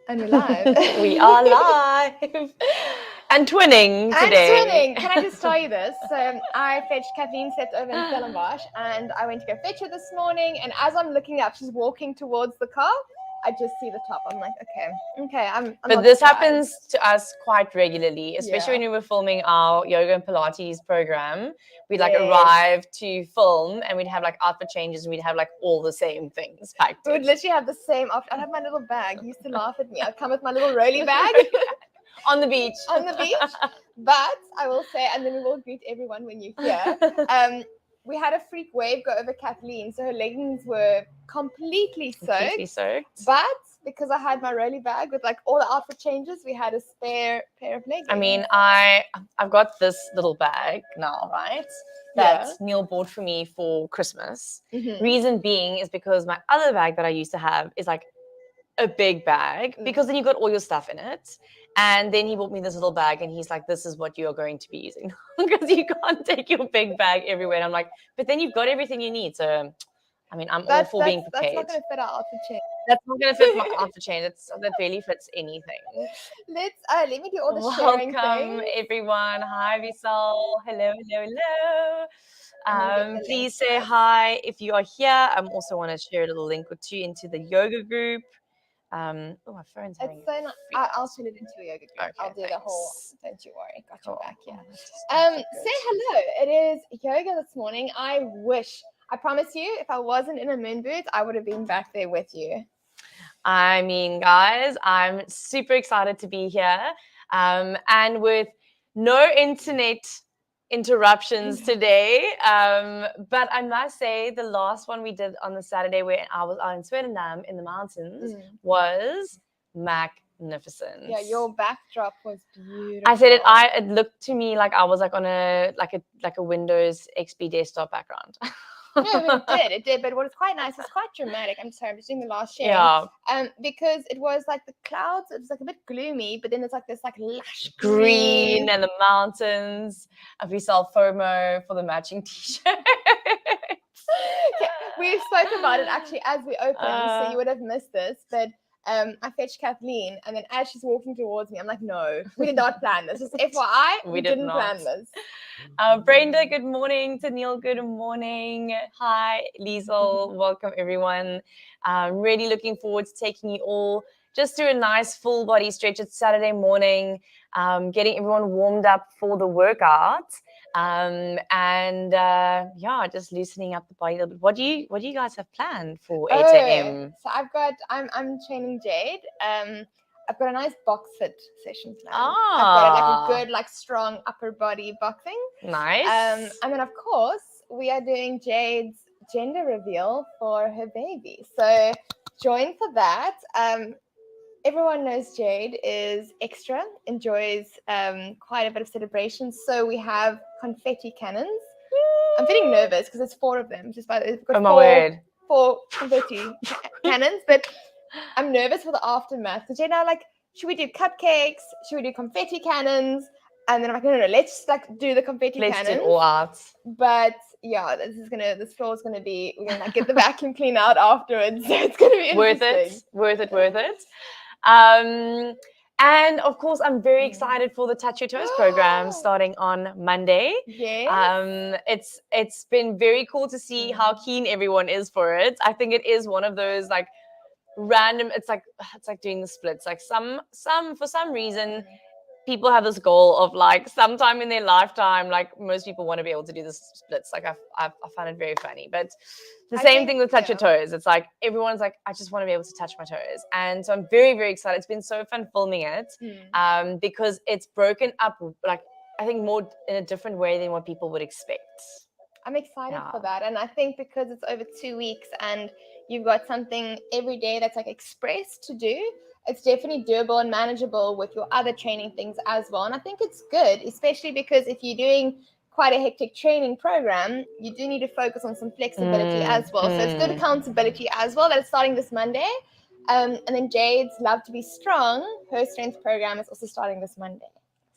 And we're live. We are live. And twinning today. Can I just tell you this? So I fetched Kathleen, slept over in Stellenbosch, and I went to go fetch her this morning. And as I'm looking up, she's walking towards the car. I just see the top. I'm like, okay. I'm but not this surprised. happens to us quite regularly, especially when we were filming our yoga and Pilates program. We'd like arrive to film, and we'd have like outfit changes, and we'd have like all the same things packed. We would literally have the same outfit. I'd have my little bag. He used to laugh at me. I'd come with my little rolly bag. On the beach. But I will say, and then we will greet everyone when you're here. We had a freak wave go over Kathleen, so her leggings were completely soaked. But because I had my rolly bag with like all the outfit changes, we had a spare pair of leggings. I mean, I've got this little bag now, right? That Neil bought for me for Christmas. Mm-hmm. Reason being is because my other bag that I used to have is like a big bag, because then you got all your stuff in it. And then he bought me this little bag, and he's like, this is what you're going to be using, because you can't take your big bag everywhere. And I'm like, but then you've got everything you need. So, I mean, I'm all for being prepared. That's not going to fit our outfit change. That's not going to fit my outfit change. That barely fits anything. Let me do all the sharing Welcome, everyone. Hi, Visal. Hello. Please say hi if you are here. I also want to share a little link or two into the yoga group. My phone's having I'll send it into a yoga group. Okay, I'll do the whole. Don't you worry, got your back here. Say hello. It is yoga this morning. I promise you, if I wasn't in a moon boot, I would have been back there with you. I mean, guys, I'm super excited to be here. And with no internet interruptions today, but I must say the last one we did on the Saturday, where I was out in Sweden in the mountains, was magnificent. Yeah, your backdrop was beautiful. I said it looked to me like I was like on a Windows XP desktop background. No, it did. But what is quite nice, it's quite dramatic. I'm sorry, I'm just doing the last sharing. Yeah. Because it was like the clouds, it was like a bit gloomy, but then it's like this like lush green and the mountains. We sell FOMO for the matching t-shirts. We spoke about it actually as we opened, so you would have missed this, but I fetched Kathleen, and then as she's walking towards me, I'm like, no, we did not plan this. Just FYI, we didn't plan this. Brenda, good morning. Tennille, good morning. Hi, Liesel. Welcome, everyone. Really looking forward to taking you all just through a nice full body stretch. It's Saturday morning, getting everyone warmed up for the workout. Just loosening up the body a little bit. What do you guys have planned for 8 a.m.? So I'm training Jade. I've got a nice box fit session planned. I've got a good strong upper body boxing. Nice. And then of course we are doing Jade's gender reveal for her baby. So join for that. Everyone knows Jade is extra, enjoys quite a bit of celebration. So we have confetti cannons. I'm feeling nervous because it's 4 of them. Just by we've got 4 confetti cannons, but I'm nervous for the aftermath. So Jade and I are like, should we do cupcakes? Should we do confetti cannons? And then I'm like, no, let's do the confetti cannons. Let's do it all out. But yeah, this floor is gonna be, we're gonna get the vacuum clean out afterwards. So it's gonna be interesting. Worth it. And of course, I'm very excited for the Touch Your Toes program starting on Monday. Yes. It's been very cool to see how keen everyone is for it. I think it is one of those like random. It's like doing the splits. Like some for some reason, people have this goal of like sometime in their lifetime, like most people want to be able to do the splits. Like I find it very funny, but the same thing with Touch Your Toes. It's like everyone's like, I just want to be able to touch my toes, and so I'm very, very excited. It's been so fun filming it, because it's broken up like I think more in a different way than what people would expect. I'm excited for that, and I think because it's over 2 weeks and you've got something every day that's like expressed to do, it's definitely doable and manageable with your other training things as well. And I think it's good, especially because if you're doing quite a hectic training program, you do need to focus on some flexibility as well. So it's good accountability as well that it's starting this Monday. And then Jade's Love to Be Strong, her strength program is also starting this Monday.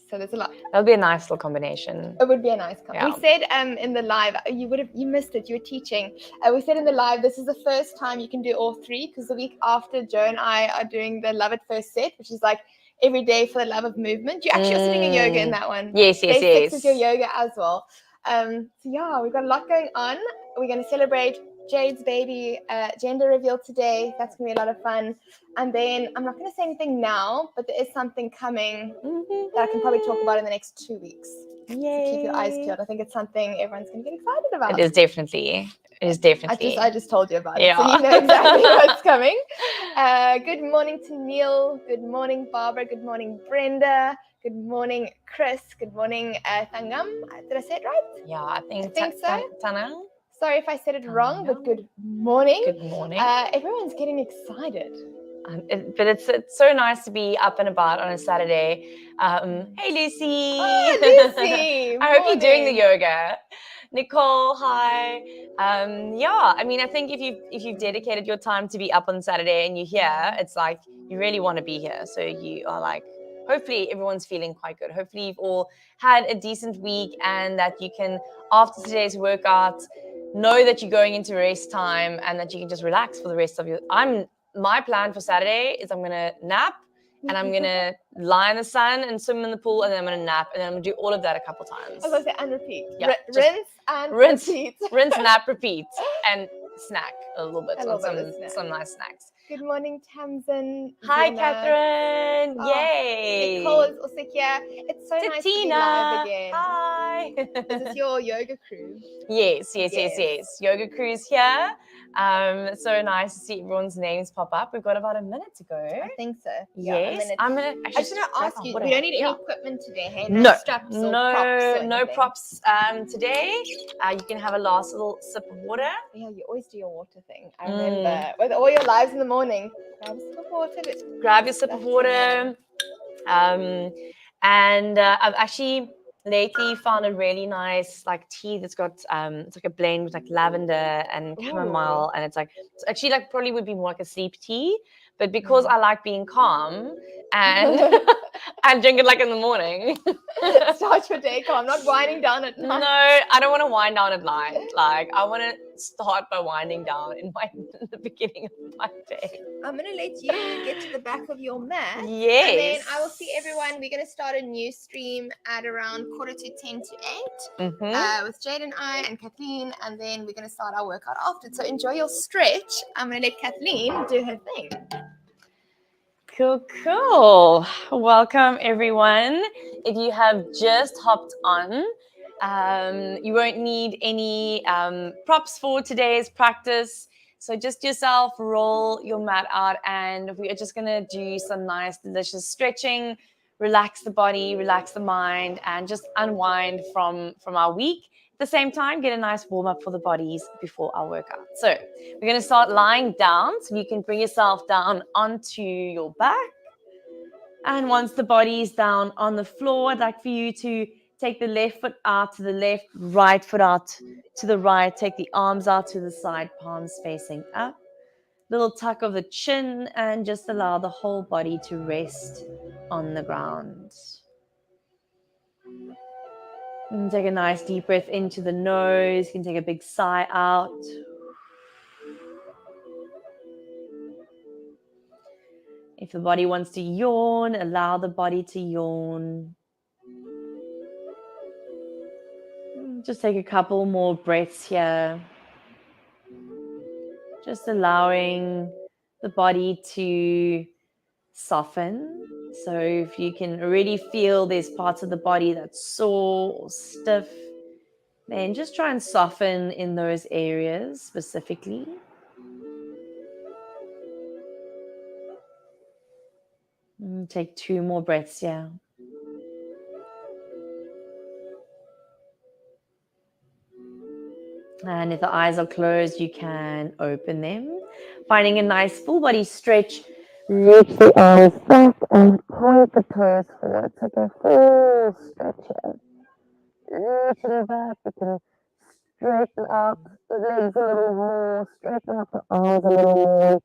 So there's a lot. That'll be a nice little combination. It would be a nice Yeah. We said in the live, you missed it, you were teaching. We said in the live, this is the first time you can do all three, because the week after, Joe and I are doing the Love at First Set, which is like every day for the love of movement. You're actually also doing a yoga in that one. Yes. Day 6 is your yoga as well. So yeah, we've got a lot going on. We're going to celebrate Jade's baby gender reveal today. That's going to be a lot of fun. And then I'm not going to say anything now, but there is something coming that I can probably talk about in the next 2 weeks. Yay. So keep your eyes peeled. I think it's something everyone's going to get excited about. It is definitely. I just told you about it, so you know exactly what's coming. Good morning to Neil. Good morning, Barbara. Good morning, Brenda. Good morning, Chris. Good morning, Thangam. Did I say it right? Yeah, I think so. Tanang. Sorry if I said it wrong, but good morning. Good morning. Everyone's getting excited. But it's so nice to be up and about on a Saturday. Hey, Lucy. Hi, Lucy. I hope you're doing the yoga. Nicole, hi. Yeah, I mean, I think if you've dedicated your time to be up on Saturday and you're here, it's like you really want to be here. So you are like, hopefully everyone's feeling quite good. Hopefully you've all had a decent week, and that you can, after today's workout, know that you're going into rest time and that you can just relax for the rest of your. My plan for Saturday is I'm gonna nap, and I'm gonna lie in the sun and swim in the pool, and then I'm gonna nap, and then I'm gonna do all of that a couple times. I was gonna say and repeat. Yeah, rinse, repeat. Rinse, nap, repeat, and snack a little bit on some nice snacks. Good morning, Tamsin. Hi, Catherine. Yay. Nicole is also here. It's so nice to be live again. Hi. Is this your yoga crew? Yes. Yoga crew's here. So nice to see everyone's names pop up. We've got about a minute to go. I think so. Yes. I just want to ask you, we don't need any equipment today, hey? No straps or props. No props today. You can have a last little sip of water. Yeah, you always do your water thing. I remember with all your lives in the morning. Grab a sip of water. And I've actually lately found a really nice like tea that's got it's like a blend with like lavender and chamomile. And it's actually like probably would be more like a sleep tea, but because I like being calm and and drink it like in the morning. Start your day calm, not winding down at night. No, I don't want to wind down at night. Like I want to start by winding down in the beginning of my day. I'm going to let you get to the back of your mat. Yes. And then I will see everyone. We're going to start a new stream at around 9:45 to 8 with Jade and I and Kathleen. And then we're going to start our workout after. So enjoy your stretch. I'm going to let Kathleen do her thing. Cool. Welcome, everyone. If you have just hopped on, you won't need any props for today's practice. So just yourself, roll your mat out, and we are just going to do some nice, delicious stretching, relax the body, relax the mind, and just unwind from our week. At the same time, get a nice warm up for the bodies before our workout. So we're going to start lying down. So you can bring yourself down onto your back. And once the body is down on the floor, I'd like for you to take the left foot out to the left, right foot out to the right. Take the arms out to the side, palms facing up. Little tuck of the chin, and just allow the whole body to rest on the ground. And take a nice deep breath into the nose. You can take a big sigh out. If the body wants to yawn, allow the body to yawn. Just take a couple more breaths here. Just allowing the body to soften. So if you can already feel there's parts of the body that's sore or stiff, then just try and soften in those areas specifically. And take 2 more breaths here. And if the eyes are closed, you can open them. Finding a nice full body stretch. Reach the arms back and point the toes forward. Take a full stretch here. Reaching back, you can straighten up the legs a little more, straighten up the arms a little more.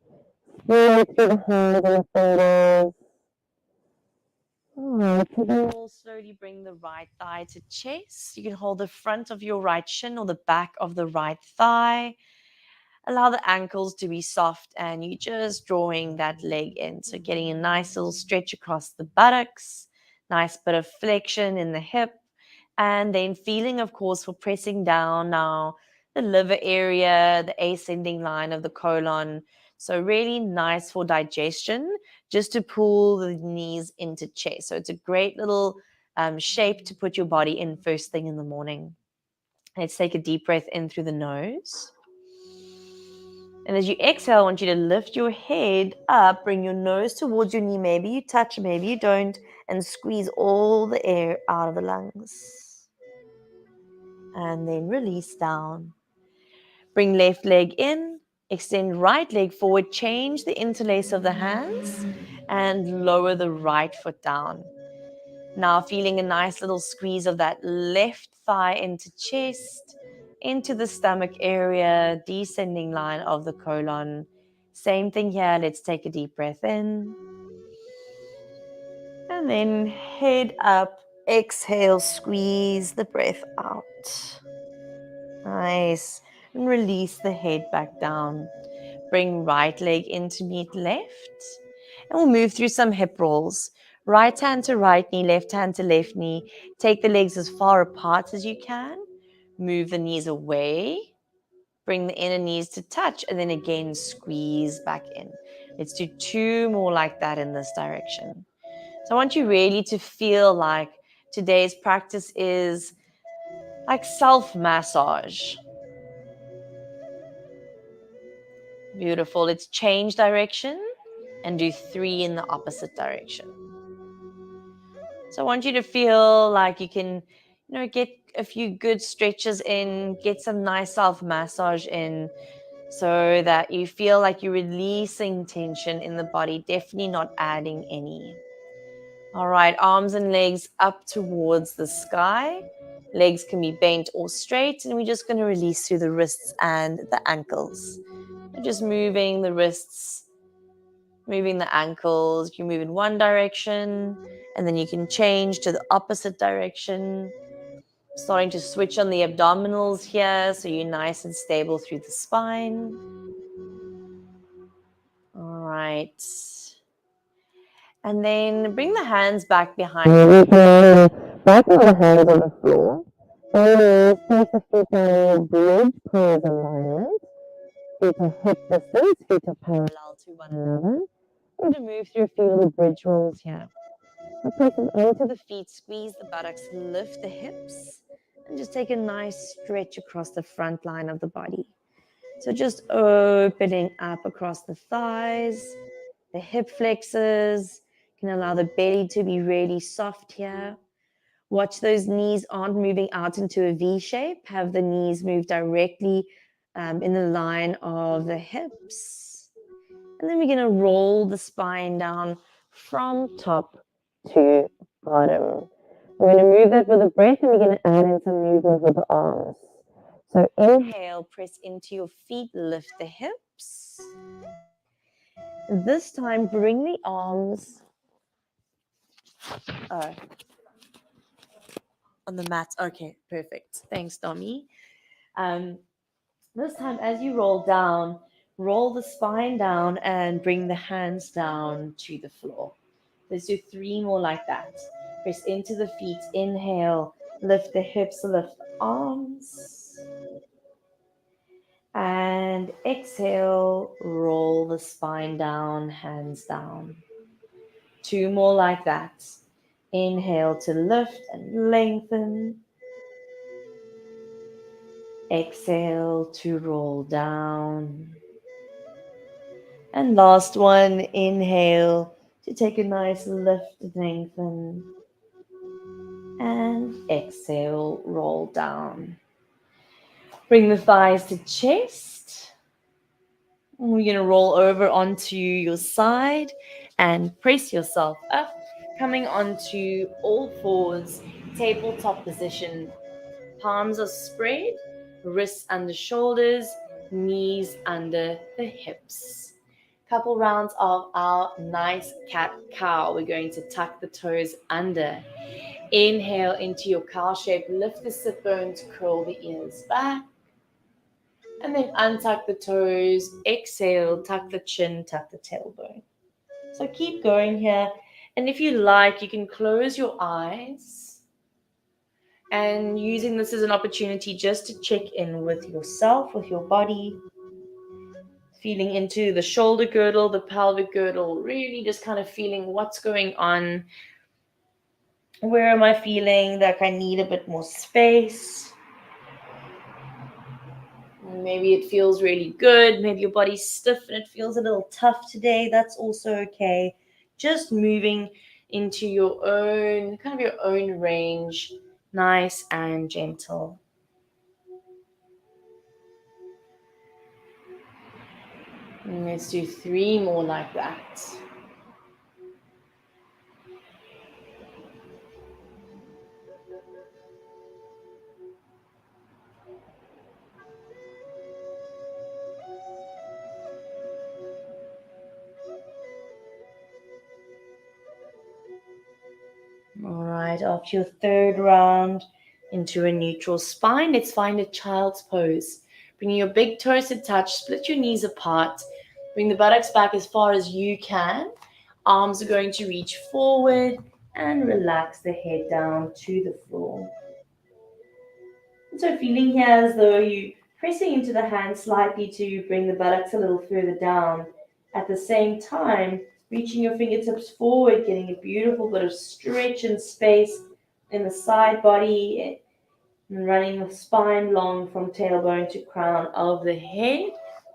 Feel through the hands and the fingers. Alright, so then we'll slowly bring the right thigh to chest. You can hold the front of your right shin or the back of the right thigh. Allow the ankles to be soft and you just drawing that leg in. So getting a nice little stretch across the buttocks, nice bit of flexion in the hip, and then feeling, of course, for pressing down now the liver area, the ascending line of the colon. So really nice for digestion, just to pull the knees into chest. So it's a great little shape to put your body in first thing in the morning. Let's take a deep breath in through the nose. And as you exhale, I want you to lift your head up, bring your nose towards your knee. Maybe you touch, maybe you don't, and squeeze all the air out of the lungs. And then release down. Bring left leg in, extend right leg forward, change the interlace of the hands, and lower the right foot down. Now feeling a nice little squeeze of that left thigh into chest, into the stomach area, descending line of the colon. Same thing here. Let's take a deep breath in. And then head up, exhale, squeeze the breath out. Nice. And release the head back down. Bring right leg in to meet left. And we'll move through some hip rolls. Right hand to right knee, left hand to left knee. Take the legs as far apart as you can. Move the knees away. Bring the inner knees to touch and then again squeeze back in. Let's do 2 more like that in this direction. So I want you really to feel like today's practice is like self-massage. Beautiful. Let's change direction and do 3 in the opposite direction. So I want you to feel like you can, get a few good stretches in, get some nice self-massage in so that you feel like you're releasing tension in the body, definitely not adding any. All right, arms and legs up towards the sky. Legs can be bent or straight, and we're just going to release through the wrists and the ankles. Just moving the wrists, moving the ankles. You move in one direction, and then you can change to the opposite direction. Starting to switch on the abdominals here, so you're nice and stable through the spine. All right. And then bring the hands back behind you. Back with the hands on the floor. And place the feet in a bridge pose alignment. Feet are hip distance, feet are parallel to one another. We're going to move through a few little bridge rolls here. So place them onto the feet, squeeze the buttocks, lift the hips, and just take a nice stretch across the front line of the body. So just opening up across the thighs, the hip flexors. You can allow the belly to be really soft here. Watch those knees aren't moving out into a V shape. Have the knees move directly in the line of the hips. And then we're going to roll the spine down from top to bottom. We're going to move that with a breath and we're going to add in some movement with the arms. So inhale, press into your feet, lift the hips. This time, bring the arms on the mat. Okay, perfect. Thanks, Domi. This time, as you roll down, roll the spine down and bring the hands down to the floor. Let's do 3 more like that. Press into the feet. Inhale, lift the hips, lift the arms. And exhale, roll the spine down, hands down. 2 more like that. Inhale to lift and lengthen. Exhale to roll down. And last one, inhale to take a nice lift and lengthen. And exhale, roll down. Bring the thighs to chest. We're going to roll over onto your side and press yourself up, coming onto all fours, tabletop position. Palms are spread, wrists under shoulders, knees under the hips. Couple rounds of our nice cat cow. We're going to tuck the toes under. Inhale into your cow shape. Lift the sit bones, curl the ears back. And then untuck the toes. Exhale, tuck the chin, tuck the tailbone. So keep going here. And if you like, you can close your eyes. And using this as an opportunity just to check in with yourself, with your body. Feeling into the shoulder girdle, the pelvic girdle, really just kind of feeling what's going on. Where am I feeling like I need a bit more space? Maybe it feels really good. Maybe your body's stiff and it feels a little tough today. That's also okay. Just moving into your own, kind of your own range, nice and gentle. And let's do 3 more like that. All right, after your third round into a neutral spine, let's find a child's pose. Bringing your big toes to touch, split your knees apart. Bring the buttocks back as far as you can. Arms are going to reach forward and relax the head down to the floor. And so feeling here as though you're pressing into the hands slightly to bring the buttocks a little further down. At the same time, reaching your fingertips forward, getting a beautiful bit of stretch and space in the side body, and running the spine long from tailbone to crown of the head.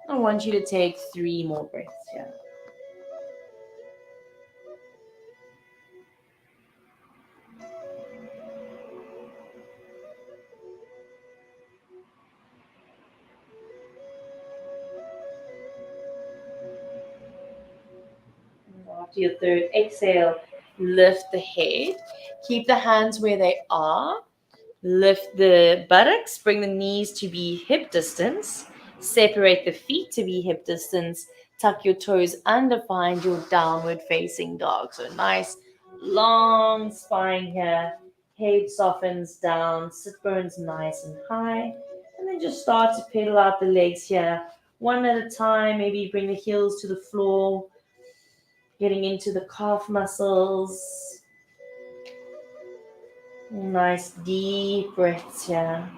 I want you to take 3 more breaths here. After your third exhale, lift the head. Keep the hands where they are. Lift the buttocks, bring the knees to be hip distance. Separate the feet to be hip distance. Tuck your toes under, find your downward facing dog. So nice long spine here. Head softens down, sit bones nice and high. And then just start to pedal out the legs here. One at a time, maybe bring the heels to the floor. Getting into the calf muscles. Nice deep breaths here.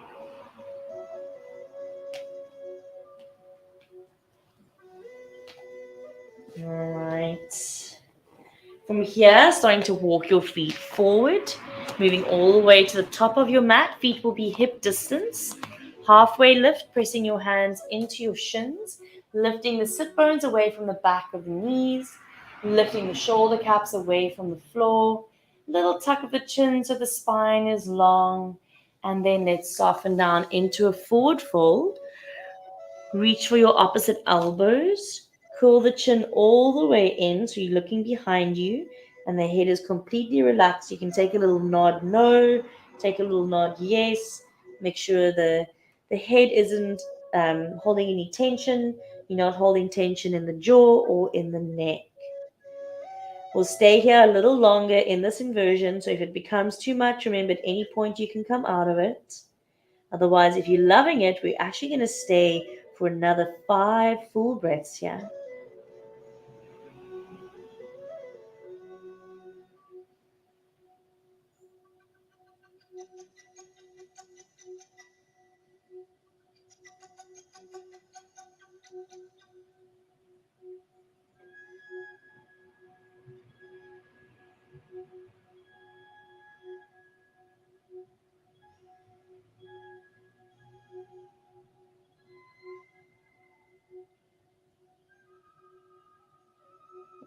All right. From here, starting to walk your feet forward, moving all the way to the top of your mat. Feet will be hip distance. Halfway lift, pressing your hands into your shins, lifting the sit bones away from the back of the knees, lifting the shoulder caps away from the floor. Little tuck of the chin so the spine is long. And then let's soften down into a forward fold. Reach for your opposite elbows. Curl the chin all the way in so you're looking behind you and the head is completely relaxed. You can take a little nod no, take a little nod yes. Make sure the head isn't holding any tension. You're not holding tension in the jaw or in the neck. We'll stay here a little longer in this inversion, so if it becomes too much, remember at any point you can come out of it. Otherwise, if you're loving it, we're actually going to stay for another 5 full breaths here.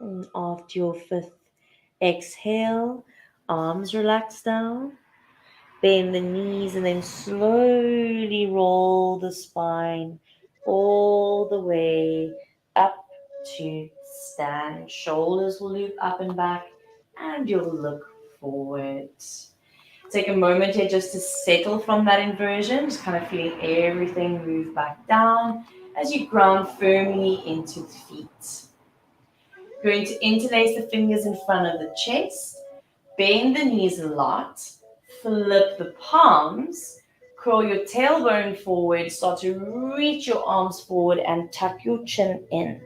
And after your 5th exhale, arms relax down. Bend the knees and then slowly roll the spine all the way up to stand. Shoulders will loop up and back and you'll look forward. Take a moment here just to settle from that inversion, just kind of feeling everything move back down as you ground firmly into the feet. Going to interlace the fingers in front of the chest, bend the knees a lot, flip the palms, curl your tailbone forward, start to reach your arms forward and tuck your chin in.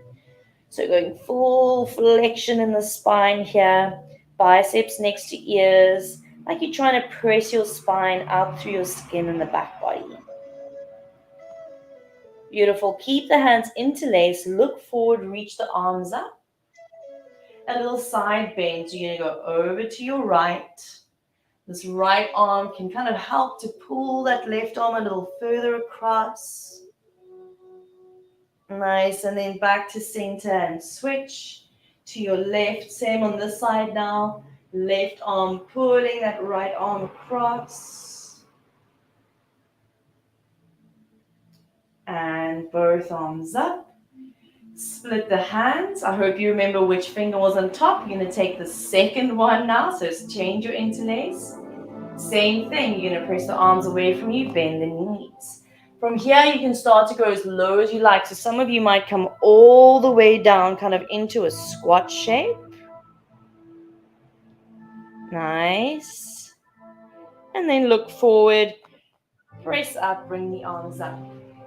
So going full flexion in the spine here, biceps next to ears, like you're trying to press your spine out through your skin in the back body. Beautiful. Keep the hands interlaced, look forward, reach the arms up. A little side bend, so you're going to go over to your right. This right arm can kind of help to pull that left arm a little further across. Nice, and then back to center and switch to your left. Same on this side now. Left arm pulling that right arm across. And both arms up. Split the hands. I hope you remember which finger was on top. You're going to take the second one now, so change your interlace. Same thing, you're going to press the arms away from you, bend the knees. From here, you can start to go as low as you like. So some of you might come all the way down, kind of into a squat shape. Nice. And then look forward, press up, bring the arms up.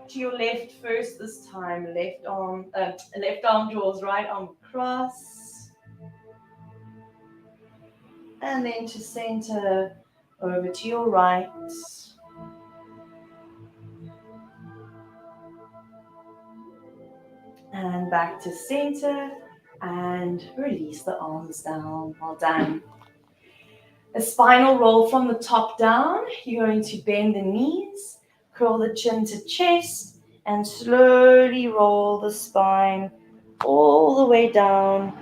To your left first this time. Left arm draws right arm across. And then to center, over to your right. And back to center. And release the arms down. Well done. A spinal roll from the top down. You're going to bend the knees, curl the chin to chest, and slowly roll the spine all the way down,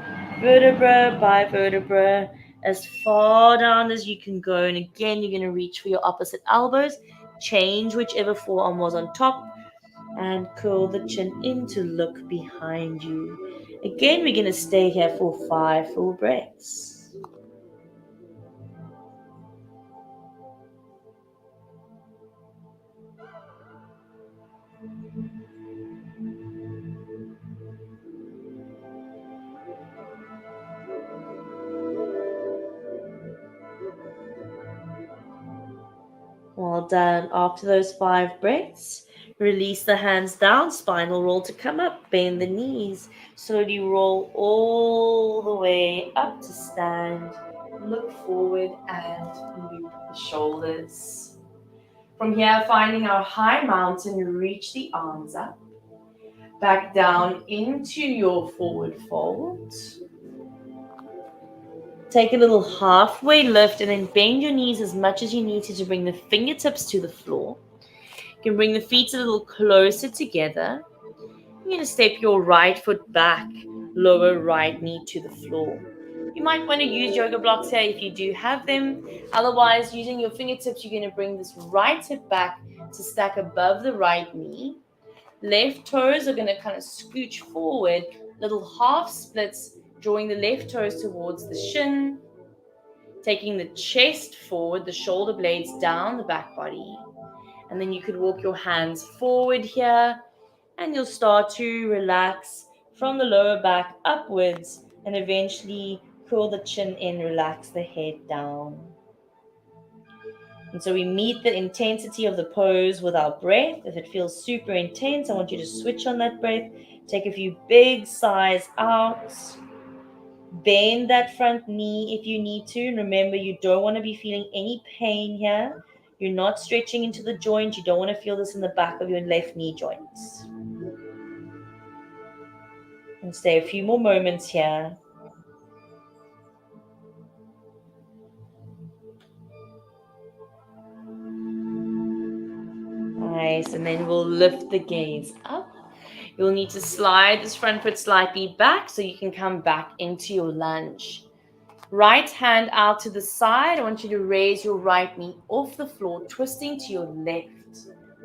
vertebra by vertebra, as far down as you can go. And again, you're going to reach for your opposite elbows. Change whichever forearm was on top, and curl the chin in to look behind you. Again, we're going to stay here for 5 full breaths. Well done. After those 5 breaths, release the hands down, spinal roll to come up, bend the knees, slowly roll all the way up to stand, look forward and loop the shoulders. From here, finding our high mountain, reach the arms up, back down into your forward fold. Take a little halfway lift and then bend your knees as much as you need to bring the fingertips to the floor. You can bring the feet a little closer together. You're going to step your right foot back, lower right knee to the floor. You might want to use yoga blocks here if you do have them. Otherwise, using your fingertips, you're going to bring this right hip back to stack above the right knee. Left toes are going to kind of scooch forward, little half splits, drawing the left toes towards the shin, taking the chest forward, the shoulder blades down the back body. And then you could walk your hands forward here, and you'll start to relax from the lower back upwards, and eventually curl the chin in, relax the head down. And so we meet the intensity of the pose with our breath. If it feels super intense, I want you to switch on that breath. Take a few big sighs out. Bend that front knee if you need to. And remember, you don't want to be feeling any pain here. You're not stretching into the joint. You don't want to feel this in the back of your left knee joints. And stay a few more moments here. Nice. And then we'll lift the gaze up. You'll need to slide this front foot slightly back so you can come back into your lunge. Right hand out to the side. I want you to raise your right knee off the floor, twisting to your left.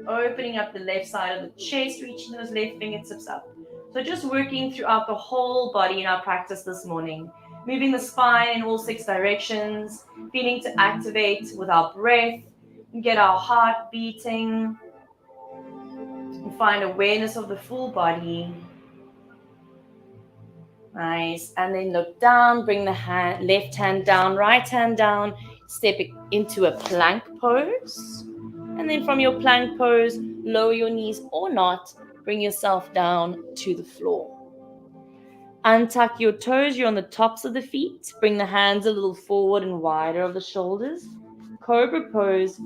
Opening up the left side of the chest, reaching those left fingertips up. So just working throughout the whole body in our practice this morning. Moving the spine in all 6 directions. Feeling to activate with our breath. And get our heart beating. And find awareness of the full body. Nice. And then look down, bring the left hand down, right hand down, step into a plank pose. And then from your plank pose, lower your knees or not, bring yourself down to the floor. Untuck your toes, you're on the tops of the feet. Bring the hands a little forward and wider of the shoulders. Cobra pose,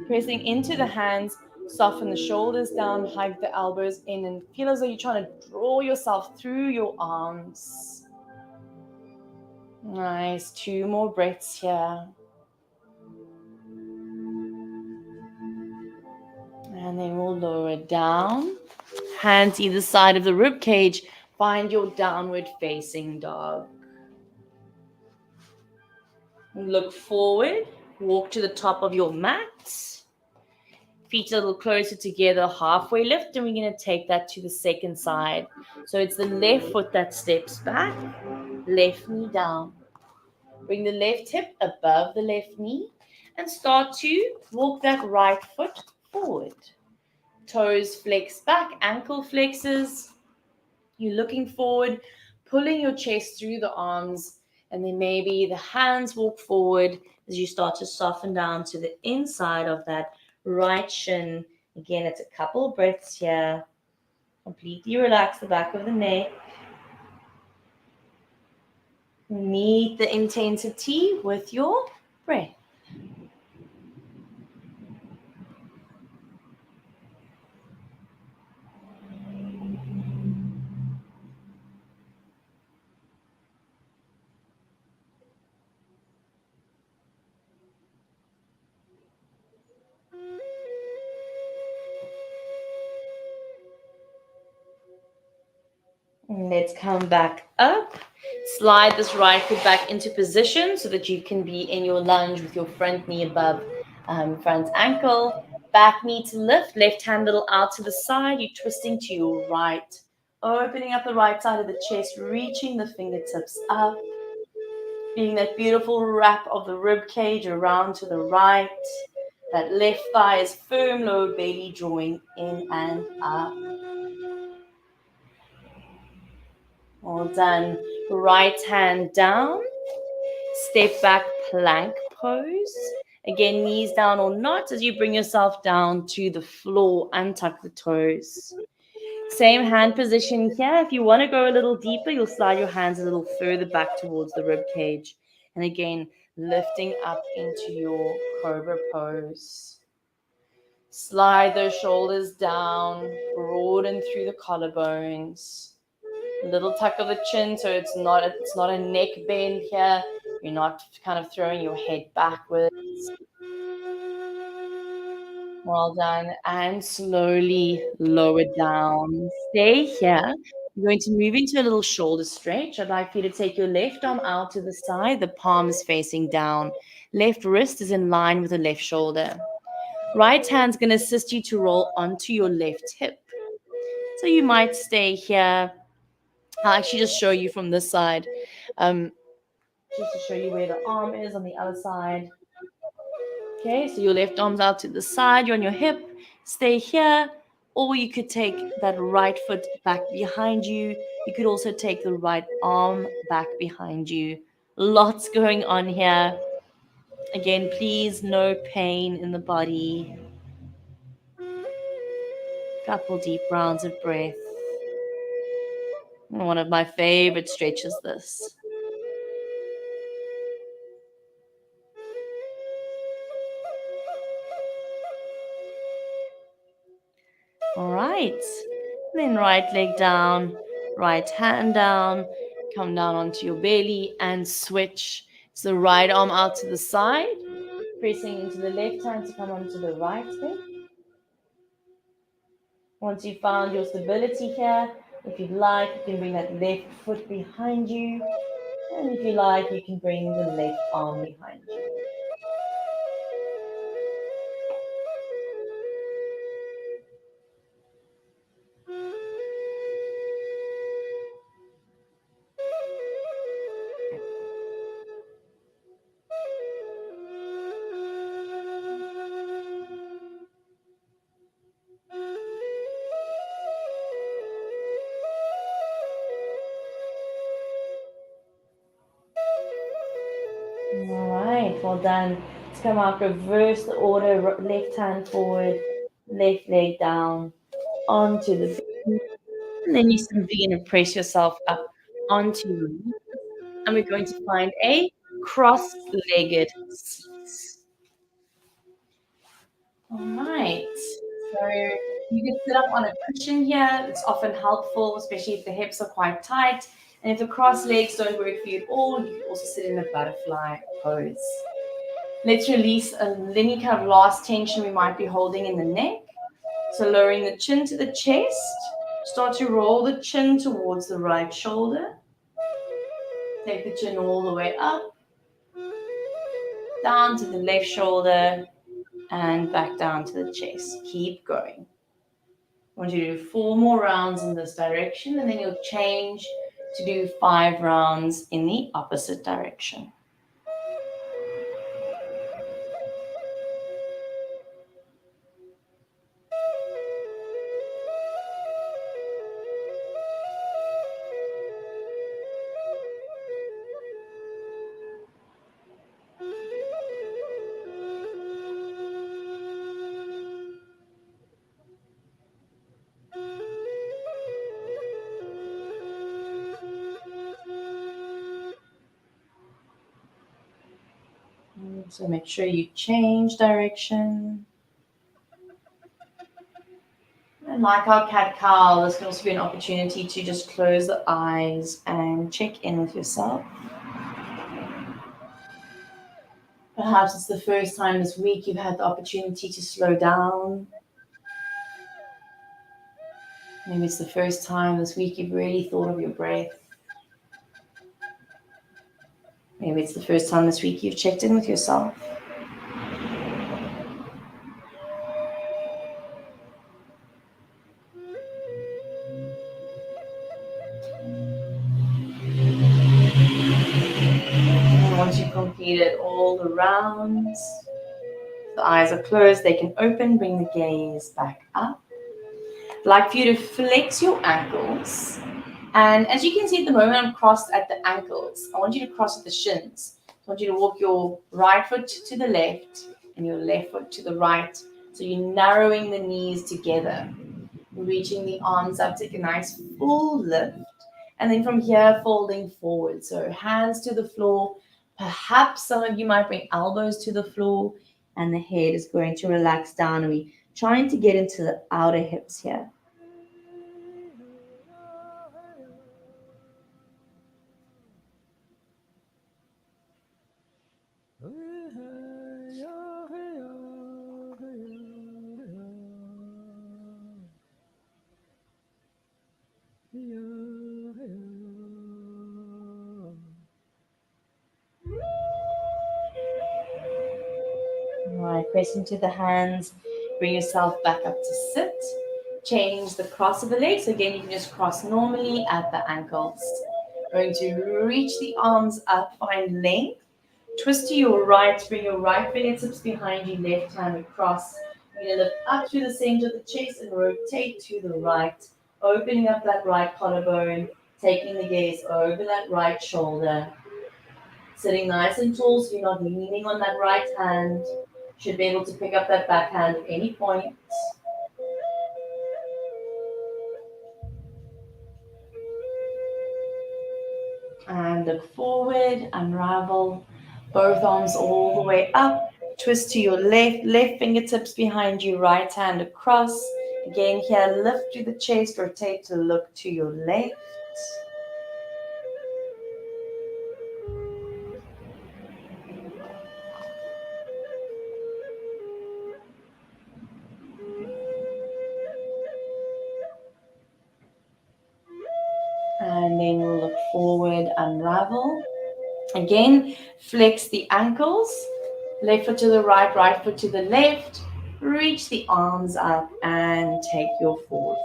pressing into the hands, soften the shoulders down, hug the elbows in, and feel as though you're trying to draw yourself through your arms. Nice. 2 more breaths here. And then we'll lower it down. Hands either side of the rib cage. Find your downward facing dog. Look forward. Walk to the top of your mat. Feet a little closer together, halfway lift, and we're going to take that to the second side. So it's the left foot that steps back, left knee down. Bring the left hip above the left knee and start to walk that right foot forward. Toes flex back, ankle flexes. You're looking forward, pulling your chest through the arms, and then maybe the hands walk forward as you start to soften down to the inside of that right shin. Again, it's a couple of breaths here. Completely relax the back of the neck. Meet the intensity with your breath. And let's come back up. Slide this right foot back into position so that you can be in your lunge with your front knee above front ankle. Back knee to lift, left hand little out to the side. You're twisting to your right. Opening up the right side of the chest, reaching the fingertips up. Feeling that beautiful wrap of the rib cage around to the right. That left thigh is firm, lower belly drawing in and up. All done. Right hand down. Step back plank pose. Again, knees down or not as you bring yourself down to the floor. Untuck the toes. Same hand position here. If you want to go a little deeper, you'll slide your hands a little further back towards the rib cage. And again, lifting up into your cobra pose. Slide those shoulders down, broaden through the collarbones. A little tuck of the chin, so it's not a neck bend here. You're not kind of throwing your head backwards. Well done. And slowly lower down. Stay here. You're going to move into a little shoulder stretch. I'd like for you to take your left arm out to the side. The palm is facing down. Left wrist is in line with the left shoulder. Right hand's going to assist you to roll onto your left hip. So you might stay here. I'll actually just show you from this side. Just to show you where the arm is on the other side. Okay, so your left arm's out to the side, you're on your hip, stay here, or you could take that right foot back behind you. You could also take the right arm back behind you. Lots going on here. Again, please, no pain in the body. Couple deep rounds of breath. One of my favorite stretches, this. All right. Then right leg down, right hand down, come down onto your belly and switch. So the right arm out to the side, pressing into the left hand to come onto the right hip. Once you've found your stability here, if you'd like, you can bring that left foot behind you. And if you like, you can bring the left arm behind you. All right, well done. Let's come out, reverse the order, left hand forward, left leg down, onto the V, and then use some V and press yourself up onto your knees. And we're going to find a cross-legged seat. All right. So you can sit up on a cushion here. It's often helpful, especially if the hips are quite tight. And if the cross legs don't work for you at all, you can also sit in a butterfly pose. Let's release any kind of last tension we might be holding in the neck. So lowering the chin to the chest. Start to roll the chin towards the right shoulder. Take the chin all the way up, down to the left shoulder, and back down to the chest. Keep going. I want you to do 4 more rounds in this direction, and then you'll change to do 5 rounds in the opposite direction. So make sure you change direction. And like our cat-cow, this can also be an opportunity to just close the eyes and check in with yourself. Perhaps it's the first time this week you've had the opportunity to slow down. Maybe it's the first time this week you've really thought of your breath. Maybe it's the first time this week you've checked in with yourself. And once you've completed all the rounds, the eyes are closed, they can open, bring the gaze back up. I'd like for you to flex your ankles. And as you can see at the moment, I'm crossed at the ankles. I want you to cross at the shins. I want you to walk your right foot to the left and your left foot to the right. So you're narrowing the knees together. Reaching the arms up, take a nice full lift. And then from here, folding forward. So hands to the floor. Perhaps some of you might bring elbows to the floor. And the head is going to relax down. We're trying to get into the outer hips here. All right, press into the hands. Bring yourself back up to sit. Change the cross of the legs. Again, you can just cross normally at the ankles. Going to reach the arms up, find length. Twist to your right, bring your right fingertips behind you, left hand across. You're going to lift up through the center of the chest and rotate to the right, opening up that right collarbone, taking the gaze over that right shoulder. Sitting nice and tall so you're not leaning on that right hand. Should be able to pick up that back hand at any point. And look forward, unravel. Both arms all the way up. Twist to your left fingertips behind you, right hand across. Again here, lift through the chest, rotate to look to your left. And then we'll look forward, unravel. Again, flex the ankles. Left foot to the right, right foot to the left. Reach the arms up and take your forward fold.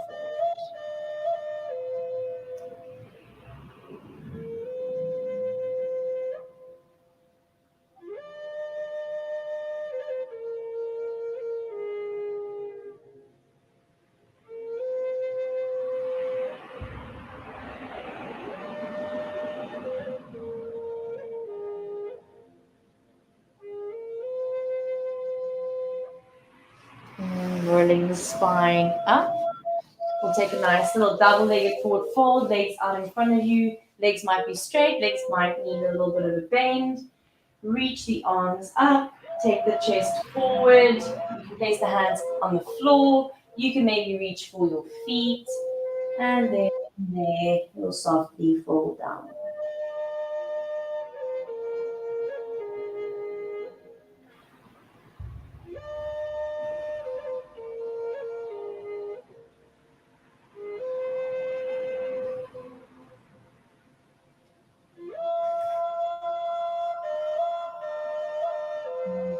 rolling the spine up. We'll take a nice little double-legged forward fold, legs out in front of you. Legs might be straight, legs might need a little bit of a bend. Reach the arms up, take the chest forward. You can place the hands on the floor. You can maybe reach for your feet. And then there, you'll softly fold down.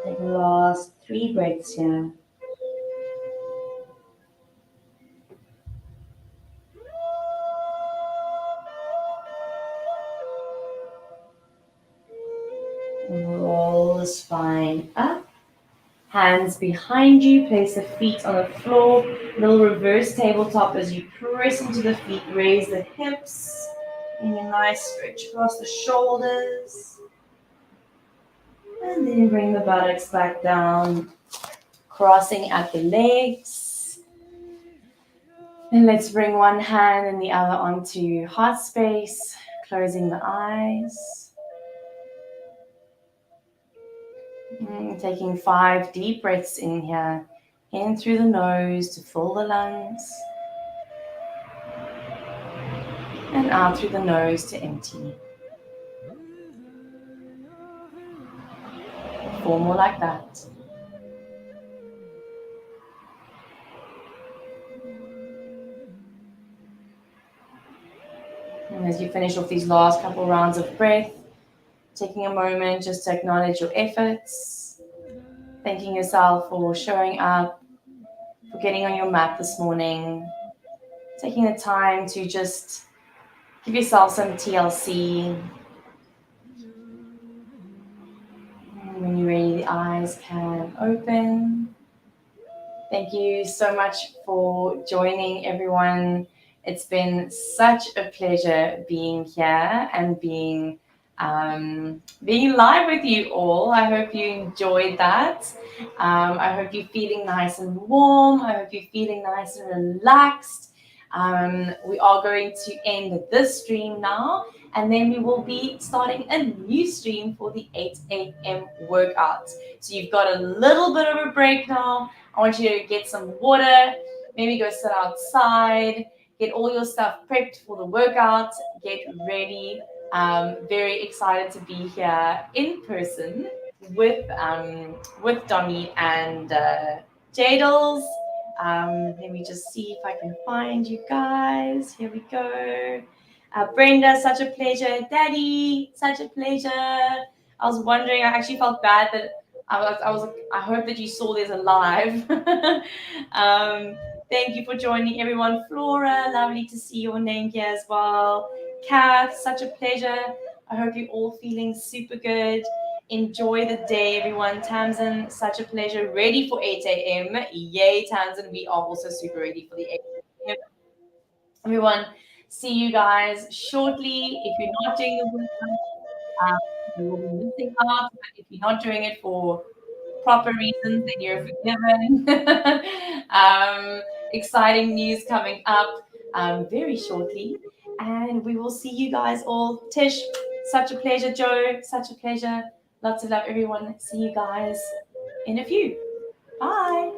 Take the last 3 breaths here. Roll the spine up. Hands behind you. Place the feet on the floor. Little reverse tabletop as you press into the feet. Raise the hips. And a nice stretch across the shoulders. And then bring the buttocks back down. Crossing at the legs. And let's bring one hand and the other onto heart space. Closing the eyes. Taking 5 deep breaths in here. In through the nose to fill the lungs. And out through the nose to empty. 4 more like that. And as you finish off these last couple rounds of breath, taking a moment just to acknowledge your efforts, thanking yourself for showing up, for getting on your mat this morning, taking the time to just give yourself some TLC. And when you're ready, the eyes can open. Thank you so much for joining, everyone. It's been such a pleasure being here and being live with you all. I hope you enjoyed that. I hope you're feeling nice and warm. I hope you're feeling nice and relaxed. We are going to end this stream now, and then we will be starting a new stream for the 8 a.m. workout. So you've got a little bit of a break now. I want you to get some water, maybe go sit outside, get all your stuff prepped for the workout, get ready. Very excited to be here in person with Dommy and Jadles. Let me just see if I can find you guys. Here we go. Brenda, such a pleasure. Daddy, such a pleasure. I was wondering, I actually felt bad that I hope that you saw this alive. Thank you for joining, everyone. Flora, lovely to see your name here as well. Kath, such a pleasure. I hope you're all feeling super good. Enjoy the day, everyone. Tamsin, such a pleasure. Ready for 8 a.m. Yay, Tamsin. We are also super ready for the 8 a.m. Everyone, see you guys shortly. If you're not doing the workout, you will be missing out. But if you're not doing it for proper reasons, then you're forgiven. Exciting news coming up very shortly. And we will see you guys all. Tish, such a pleasure. Joe, such a pleasure. Lots of love, everyone. See you guys in a few. Bye.